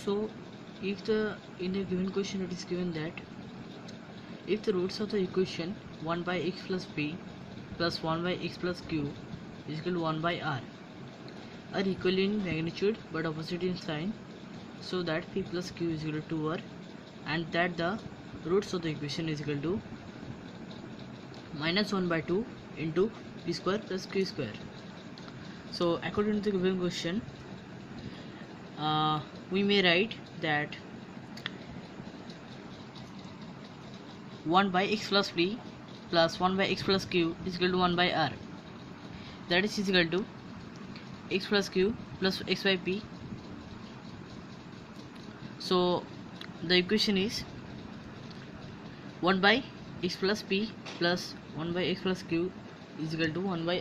So if the in a given question it is given that if the roots of the equation 1 by x plus p plus 1 by x plus q is equal to 1 by r are equal in magnitude but opposite in sign, so that p plus q is equal to 2r, and that the roots of the equation is equal to minus 1 by 2 into p square plus q square. So according to the given question, we may write that 1 by x plus p plus 1 by x plus q is equal to 1 by r, that is equal to x plus q plus x by p. So the equation is 1 by x plus p plus 1 by x plus q is equal to 1 by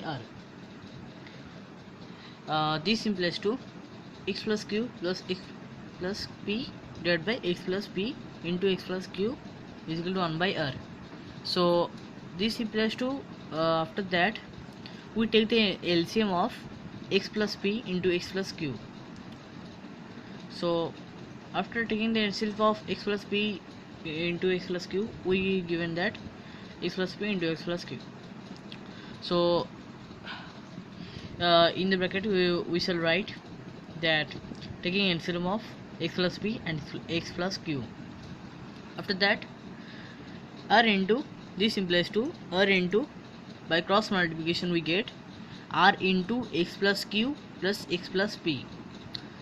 r. This implies to x plus q plus x plus p divided by x plus p into x plus q is equal to 1 by r. So this implies to after that we take the LCM of x plus p into x plus q. So after taking the LCM of x plus p into x plus q, we given that x plus p into x plus q. So in the bracket we shall write that taking LCM of x plus p and x plus q. After that r into, this implies to r into, by cross multiplication we get r into x plus q plus x plus p.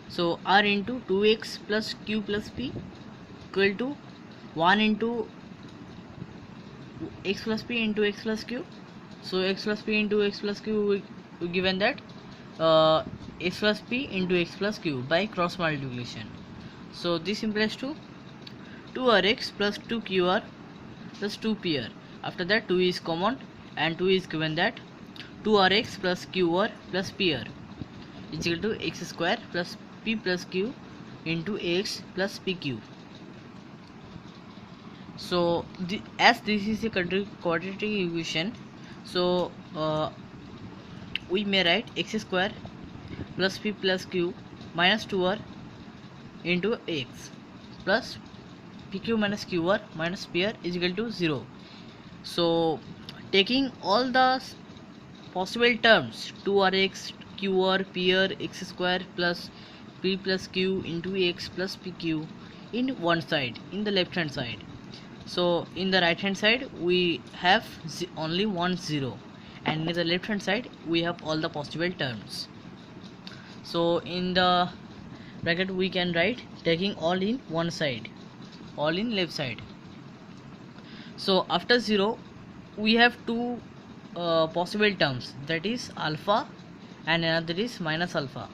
So r into 2x plus q plus p equal to 1 into x plus p into x plus q. So x plus p into x plus q we given that x plus p into x plus q by cross multiplication. So this implies to 2rx plus 2qr plus 2pr. After that 2 is common and 2 is given that 2rx plus qr plus pr is equal to x square plus p plus q into x plus pq. So as this is a quadratic equation, so we may write x square plus p plus q minus 2r into x plus pq minus qr minus pr is equal to 0. So taking all the possible terms 2rx, qr, pr, x square plus p plus q into x plus pq in one side, in the left hand side. So in the right hand side we have only one 0, and in the left hand side we have all the possible terms. So in the bracket we can write taking all in one side, all in left side. So after 0 we have two possible terms, that is alpha and another is minus alpha.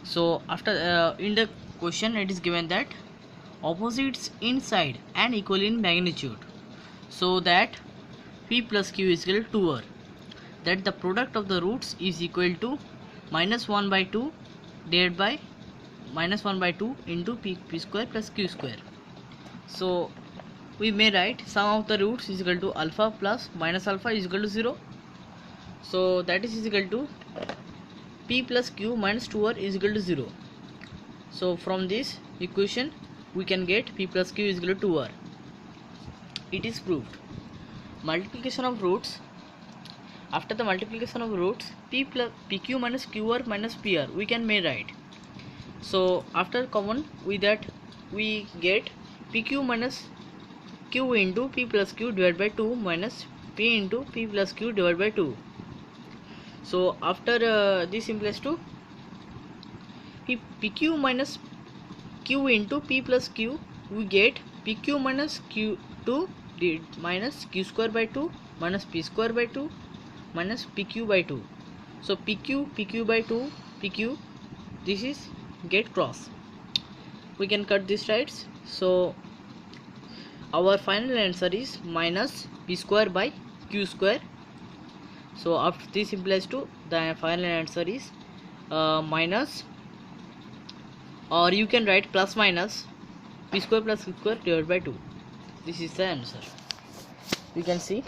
So after in the question it is given that opposites inside and equal in magnitude, so that p plus q is equal to 2r, that the product of the roots is equal to minus 1 by 2 divided by minus 1 by 2 into p square plus q square. So we may write sum of the roots is equal to alpha plus minus alpha is equal to 0. So that is equal to p plus q minus 2r is equal to 0. So from this equation we can get p plus q is equal to 2r. It is proved. Multiplication of roots. After the multiplication of roots, pq minus qr minus pr we can may write. So after common with that we get pq minus q into p plus q divided by 2 minus p into p plus q divided by 2. So after this implies to pq minus q into p plus q, we get pq minus q2 minus q square by 2 minus p square by 2 minus pq by 2. So pq by 2 pq, this is get cross. We can cut these sides. So our final answer is minus p square by q square. So after this implies to the final answer is minus, or you can write plus minus p square plus q square divided by 2. This is the answer. You can see